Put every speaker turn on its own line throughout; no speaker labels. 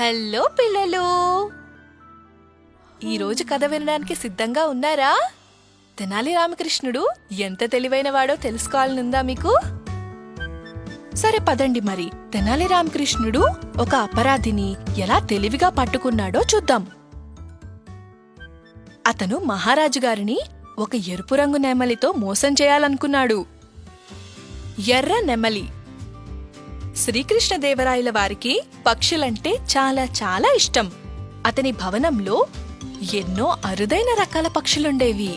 Hello పిల్లలు, ఈరోజు కథ వినడానికి సిద్ధంగా ఉన్నారా? తెనాలి రామకృష్ణుడు ఎంత తెలివైనవాడో తెలుసుకోవాలనుందా మీకు? సరే పదండి మరి తెనాలి రామకృష్ణుడు ఒక అపరాధిని ఎలా తెలివిగా పట్టుకున్నాడో చూద్దాం. అతను మహారాజు గారిని ఒక ఎరుపు రంగు నెమలితో మోసం చేయాలనుకున్నాడు. ఎర్ర నెమలి. శ్రీకృష్ణదేవరాయల వారికి పక్షులంటే చాలా చాలా ఇష్టం. అతని భవనంలో ఎన్నో అరుదైన రకాల పక్షులుండేవి.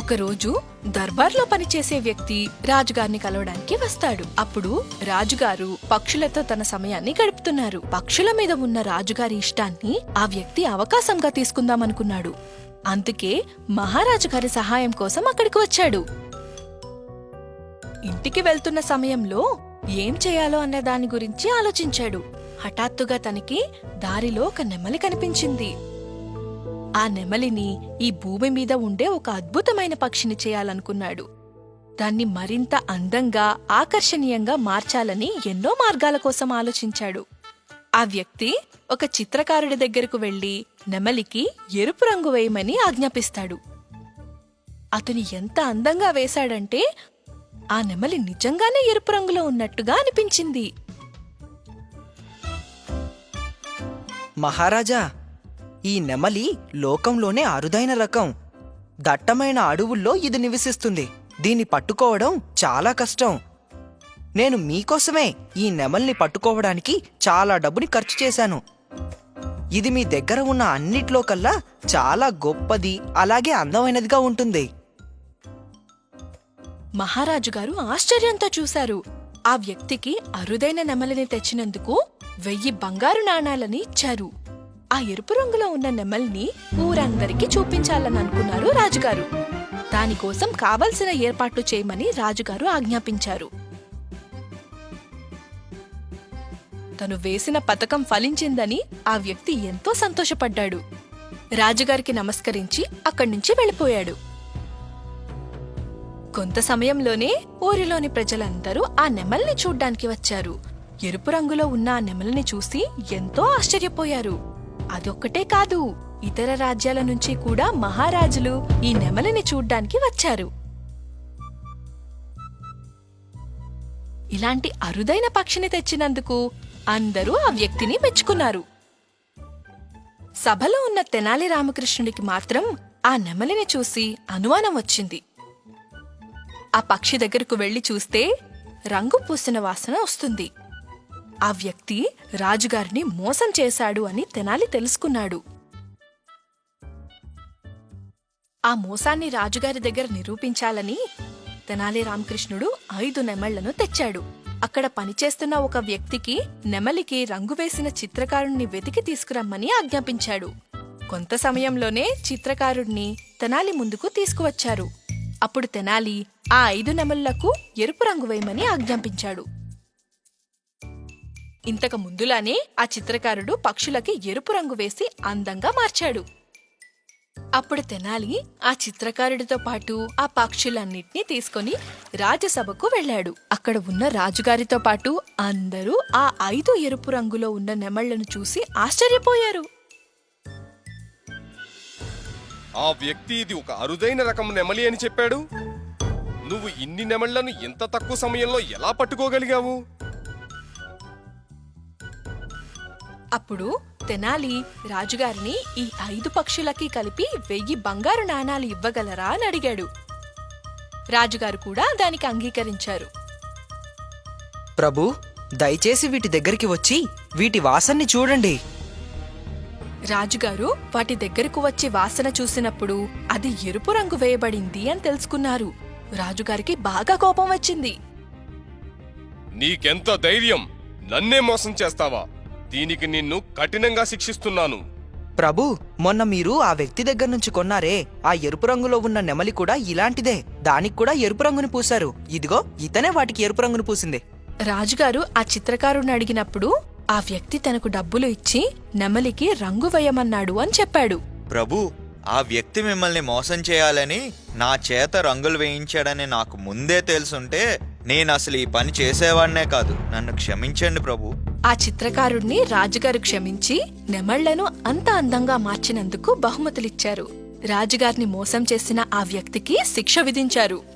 ఒకరోజు దర్బార్లో పనిచేసే వ్యక్తి రాజుగారిని కలవడానికి వస్తాడు. అప్పుడు రాజుగారు పక్షులతో తన సమయాన్ని గడుపుతున్నారు. పక్షుల మీద ఉన్న రాజుగారి ఇష్టాన్ని ఆ వ్యక్తి అవకాశంగా తీసుకుందామనుకున్నాడు. అందుకే మహారాజు గారి సహాయం కోసం అక్కడికి వచ్చాడు. ఇంటికి వెళ్తున్న సమయంలో ఏం చేయాలో అన్న దాని గురించి ఆలోచించాడు. హఠాత్తుగా తనకి దారిలో ఒక నెమలి కనిపించింది. ఆ నెమలిని ఈ భూమి మీద ఉండే ఒక అద్భుతమైన పక్షిని చేయాలనుకున్నాడు. దాన్ని మరింత అందంగా, ఆకర్షణీయంగా మార్చాలని ఎన్నో మార్గాల కోసం ఆలోచించాడు. ఆ వ్యక్తి ఒక చిత్రకారుడి దగ్గరకు వెళ్లి నెమలికి ఎరుపు రంగు వేయమని ఆజ్ఞాపిస్తాడు. అతను ఎంత అందంగా వేశాడంటే ఆ నెమలి నిజంగానే ఎరుపు రంగులో ఉన్నట్టుగా అనిపించింది.
మహారాజా, ఈ నెమలి లోకంలోనే అరుదైన రకం. దట్టమైన అడవుల్లో ఇది నివసిస్తుంది. దీన్ని పట్టుకోవడం చాలా కష్టం. నేను మీకోసమే ఈ నెమల్ని పట్టుకోవడానికి చాలా డబ్బుని ఖర్చు చేశాను. ఇది మీ దగ్గర ఉన్న అన్నిట్లో కల్లా చాలా గొప్పది, అలాగే అందమైనదిగా ఉంటుంది.
మహారాజు గారు ఆశ్చర్యంతో చూశారు. ఆ వ్యక్తికి అరుదైన నెమలిని తెచ్చినందుకు 1000 బంగారు నాణాలని ఇచ్చారు. ఆ ఎరుపు రంగులో ఉన్న నెమలిని ఊరందరికీ చూపించాలని అనుకున్నారు రాజుగారు. దానికోసం కావలసిన ఏర్పాట్లు చేయమని రాజుగారు ఆజ్ఞాపించారు. తను వేసిన పథకం ఫలించిందని ఆ వ్యక్తి ఎంతో సంతోషపడ్డాడు. రాజుగారికి నమస్కరించి అక్కడి నుంచి వెళ్ళిపోయాడు. కొంత సమయంలోనే ఊరిలోని ప్రజలందరూ ఆ నెమలిని చూడ్డానికి వచ్చారు. ఎరుపు రంగులో ఉన్న ఆ నెమలిని చూసి ఎంతో ఆశ్చర్యపోయారు. అదొక్కటే కాదు, ఇతర రాజ్యాల నుంచి కూడా మహారాజులు ఈ నెమలిని చూడ్డానికి వచ్చారు. ఇలాంటి అరుదైన పక్షిని తెచ్చినందుకు అందరూ ఆ వ్యక్తిని మెచ్చుకున్నారు. సభలో ఉన్న తెనాలి రామకృష్ణుడికి మాత్రం ఆ నెమలిని చూసి అనుమానం వచ్చింది. ఆ పక్షి దగ్గరకు వెళ్లి చూస్తే రంగు పూసిన వాసన వస్తుంది. ఆ వ్యక్తి రాజుగారిని మోసం చేశాడు అని తెనాలి తెలుసుకున్నాడు. ఆ మోసాన్ని రాజుగారి దగ్గర నిరూపించాలని తెనాలి రామకృష్ణుడు 5 నెమళ్లను తెచ్చాడు. అక్కడ పనిచేస్తున్న ఒక వ్యక్తికి నెమలికి రంగు వేసిన చిత్రకారుణ్ణి వెతికి తీసుకురమ్మని ఆజ్ఞాపించాడు. కొంత సమయంలోనే చిత్రకారుణ్ణి తెనాలి ముందుకు తీసుకువచ్చారు. అప్పుడు తెనాలి ఆ 5 నెమళ్లకు ఎరుపు రంగు వేయమని ఆజ్ఞాపించాడు. ఇంతకు ముందులానే ఆ చిత్రకారుడు పక్షులకి ఎరుపు రంగు వేసి అందంగా మార్చాడు. అప్పుడు తెనాలి ఆ చిత్రకారుడితో పాటు ఆ పక్షులన్నిటినీ తీసుకుని రాజసభకు వెళ్లాడు. అక్కడ ఉన్న రాజుగారితో పాటు అందరూ ఆ 5 ఎరుపు రంగులో ఉన్న నెమళ్లను చూసి ఆశ్చర్యపోయారు.
ఆ వ్యక్తి ఇది ఒక అరుదైన రకం నెమలి అని చెప్పాడు. నువ్వు ఇన్ని నెమళ్లను ఇంత తక్కువ సమయంలో ఎలా పట్టుకోగలిగావు?
అప్పుడు తెనాలి రాజుగారిని ఈ 5 పక్షులకి కలిపి 1000 బంగారు నాణాలు ఇవ్వగలరా అని అడిగాడు. రాజుగారు కూడా దానికి అంగీకరించారు.
ప్రభు, దయచేసి వీటి దగ్గరికి వచ్చి వీటి వాసన్ని చూడండి.
రాజుగారు వాటి దగ్గరకు వచ్చి వాసన చూసినప్పుడు అది ఎరుపు రంగు వేయబడింది అని తెలుసుకున్నారు. రాజుగారికి బాగా కోపం వచ్చింది.
నీకెంత ధైర్యం! నన్నే మోసం చేస్తావా? దీనికి నిన్ను కఠినంగా శిక్షిస్తున్నాను.
ప్రభు, మొన్న మీరు ఆ వ్యక్తి దగ్గర నుంచి కొన్నారే, ఆ ఎరుపు రంగులో ఉన్న నెమలి కూడా ఇలాంటిదే. దానికి కూడా ఎరుపు రంగుని పూశారు. ఇదిగో ఇతనే వాటికి ఎరుపు రంగుని పూసింది.
రాజుగారు ఆ చిత్రకారుని అడిగినప్పుడు ఆ వ్యక్తి తనకు డబ్బులు ఇచ్చి నెమలికి రంగు వేయమన్నాడు అని చెప్పాడు.
ప్రభు, ఆ వ్యక్తి మిమ్మల్ని మోసం చేయాలని నా చేత రంగులు వేయించాడని నాకు ముందే తెలుసుంటే నేనసలు ఈ పని చేసేవాడినే కాదు. నన్ను క్షమించండి ప్రభు.
ఆ చిత్రకారుణ్ణి రాజుగారు క్షమించి నెమళ్లను అంత అందంగా మార్చినందుకు బహుమతులిచ్చారు. రాజుగారిని మోసం చేసిన ఆ వ్యక్తికి శిక్ష విధించారు.